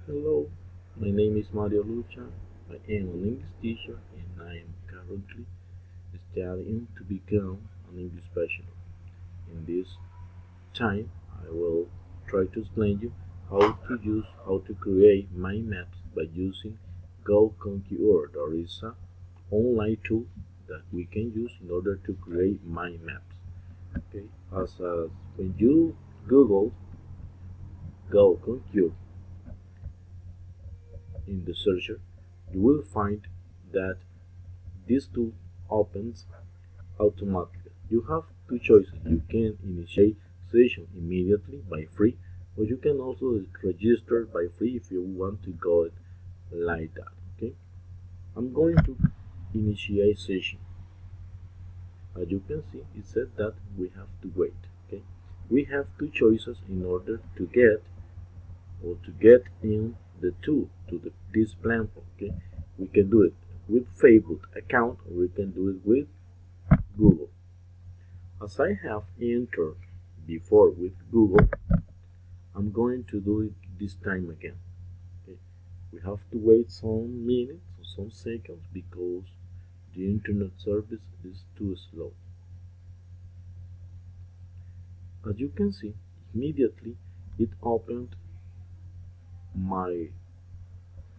Hello, my name is Mario Lucha. I am an English teacher and I am currently studying to become an English specialist. In this time, I will try to explain you how to create mind maps by using Go Conqueror. There is an online tool that we can use in order to create mind maps. Okay, as when you Google Go Conqueror in the searcher, you will find that this tool opens automatically. You have two choices. You can initiate session immediately by free, or you can also register by free if you want to go it like that. Okay, I'm going to initiate session. As you can see, it said that we have to wait. Okay, we have two choices in order to get in the tool to this platform. Okay, we can do it with Facebook account, or we can do it with Google. As I have entered before with Google, I'm going to do it this time again. Okay? We have to wait some minutes or some seconds because the internet service is too slow. As you can see, immediately it opened my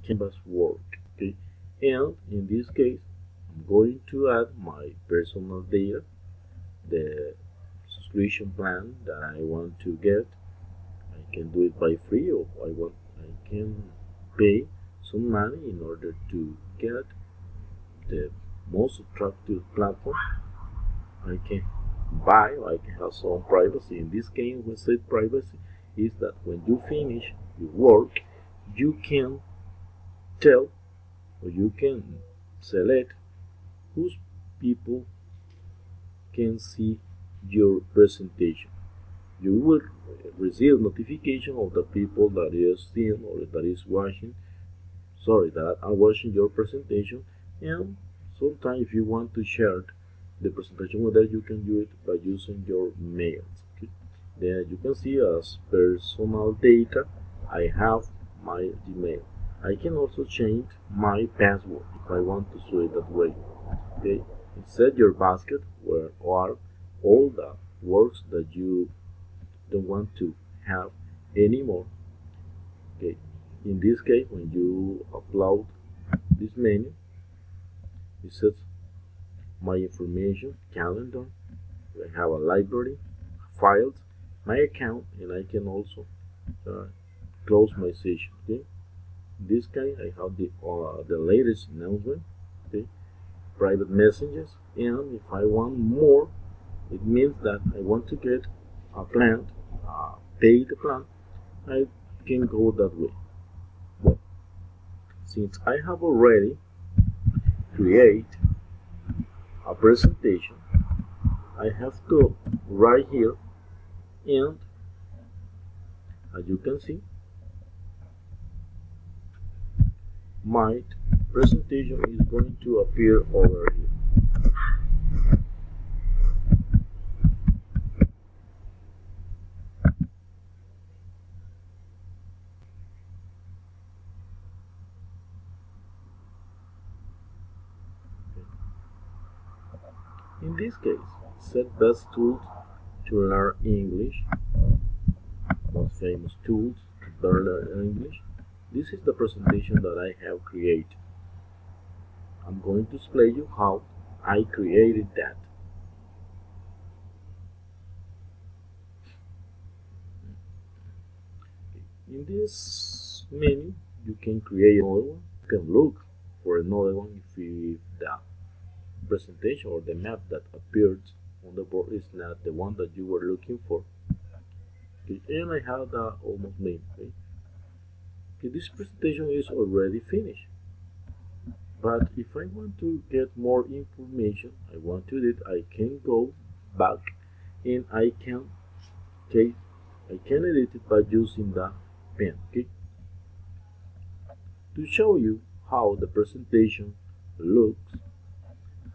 Canvas work. Okay? And in this case, I'm going to add my personal data, the subscription plan that I want to get. I can do it by free, or I can pay some money in order to get the most attractive platform. I can buy, or I can have some privacy. In this case, we said privacy is that when you finish your work, you can tell, or you can select whose people can see your presentation. You will receive notification of the people that is seeing, or that is watching, that are watching your presentation. And sometimes if you want to share the presentation with them, you can do it by using your mails. Okay? Then you can see as personal data, I have my Gmail. I can also change my password if I want to do it that way. Okay, insert your basket where are all the works that you don't want to have anymore. Okay, in this case, when you upload this menu, it says my information, calendar. I have a library, files, my account, and I can also uh, close my session. Okay, in this case, I have the latest announcement. Okay, private messages, and if I want more, it means that I want to get a plan, pay the plan. I can go that way. Well, since I have already create a presentation, I have to right here, and as you can see, my presentation is going to appear over here. In this case, set best tools to learn English, most famous tools to learn English. This is the presentation that I have created. I'm going to explain you how I created that. In this menu, you can create another one. You can look for another one if the presentation or the map that appeared on the board is not the one that you were looking for. Okay, and I have that almost made. Okay? Okay, this presentation is already finished. But if I want to get more information, I want to do it, I can go back and I can edit it by using the pen. Okay? To show you how the presentation looks,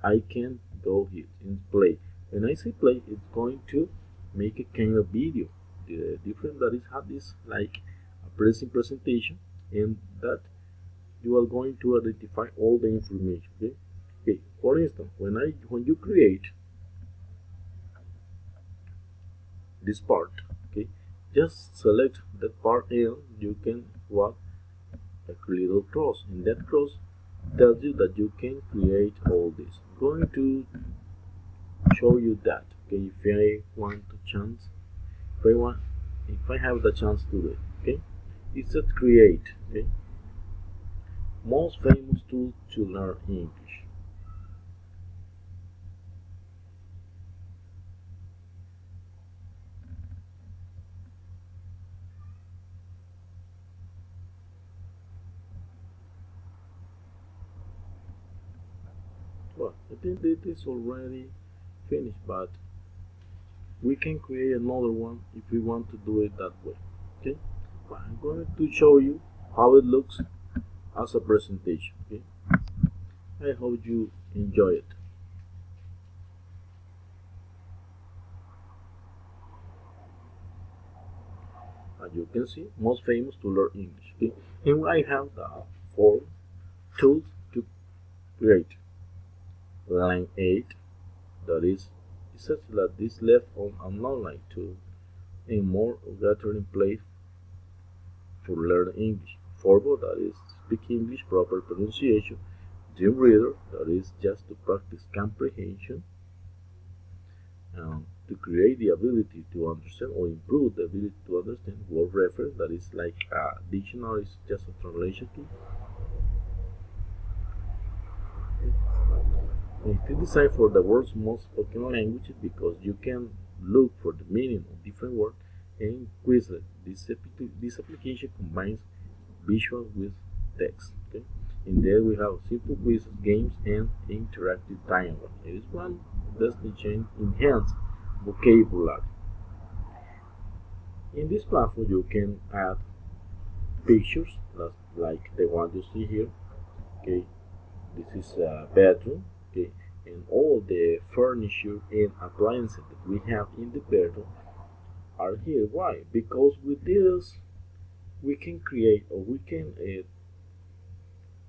I can go here and play. When I say play, it's going to make a kind of video. The difference that it has is like a presentation, and that you are going to identify all the information. Okay. Okay. For instance, when you create this part, okay, just select that part and you can what a little cross, and that cross tells you that you can create all this. I'm going to show you that. Okay, if I want to chance, if I have the chance to do it. Okay, it says create. Okay, most famous tool to learn English. Well, I think it is already finished, but we can create another one if we want to do it that way. Okay, well, I'm going to show you how it looks as a presentation. Okay, I hope you enjoy it. As you can see, most famous to learn English. Okay, and I have the four tools to create. Line 8, that is, it says that this left on an online tool and more gathering place for learn English. Forward, that is, speak English proper pronunciation. Dream reader, that is just to practice comprehension. To create the ability to understand or improve the ability to understand. Word reference, that is like a dictionary, is just a translation key. If you decide for the world's most spoken languages, because you can look for the meaning of different words and Quizlet. This application combines visual with text. Okay? And then we have simple quizzes, games, and interactive dialogue. It is one destination enhanced vocabulary. In this platform, you can add pictures, like the one you see here. Okay, this is a bedroom. Okay, and all the furniture and appliances that we have in the bedroom are here. Why? Because with this we can create, or we can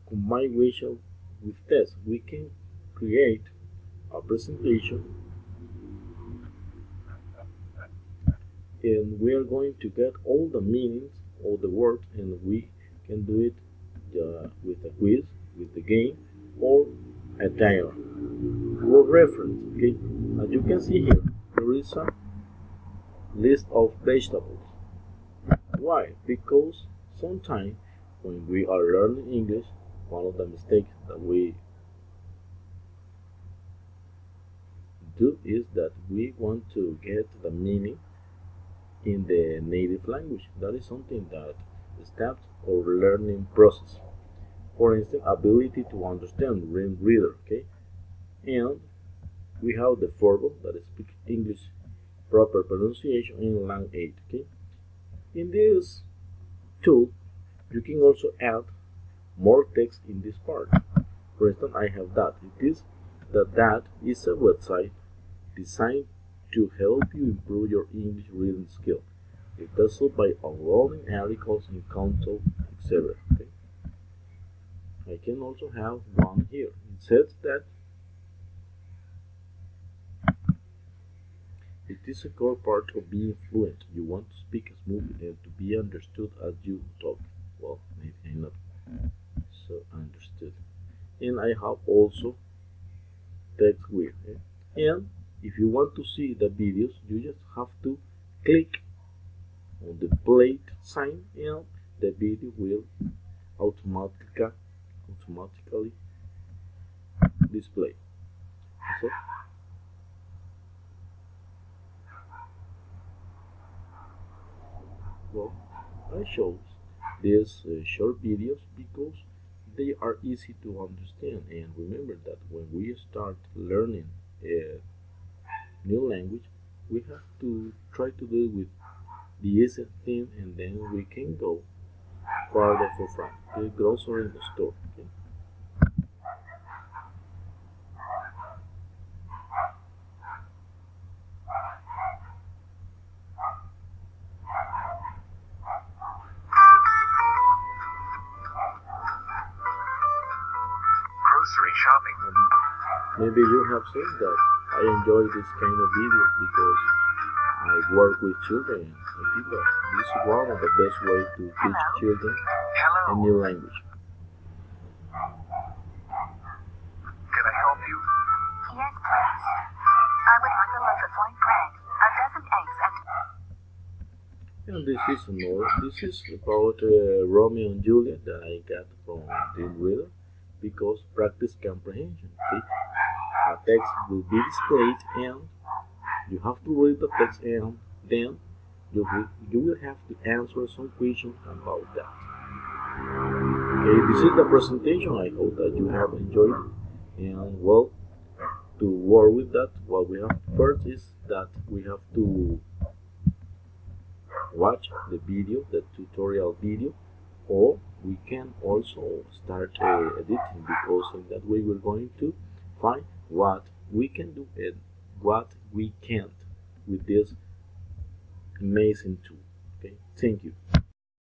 combine visual with text. We can create a presentation, and we are going to get all the meanings of the words, and we can do it with a quiz, with the game, or a diagram. For reference, okay, as you can see here, there is a list of vegetables. Why? Because sometimes when we are learning English, one of the mistakes that we do is that we want to get the meaning in the native language. That is something that stops our learning process. For instance, ability to understand reader, okay? And we have the verbal, that is speak English proper pronunciation in line 8, okay? In this tool, you can also add more text in this part. For instance, I have that. That is a website designed to help you improve your English reading skill. It does so by uploading articles in console, etc. Okay? I can also have one here. It says that it is a core part of being fluent. You want to speak smoothly and to be understood as you talk. Well, maybe I'm not so understood. And I have also text here. Okay? And if you want to see the videos, you just have to click on the play sign and the video will automatically display. So, well, I chose these short videos because they are easy to understand, and remember that when we start learning a new language, we have to try to do it with the easiest thing, and then we can go further for fun. The grocery in the store. Okay? shopping. Maybe you have seen that I enjoy this kind of videos because I work with children. I think that this is one of the best ways to teach children a Hello. new language. Can I help you? Yes, please. I would like a loaf of white bread, a dozen eggs, and And this is more. This is about Romeo and Juliet that I got from Dream Reader because practice comprehension. Okay, a text will be displayed and you have to read the text and then you will have to answer some questions about that. Okay, this is the presentation. I hope that you have enjoyed it. And well, to work with that, what we have first is that we have to watch the video, the tutorial video, or we can also start editing because in that way we're going to find what we can do and what we can't with this amazing tool. Okay, thank you.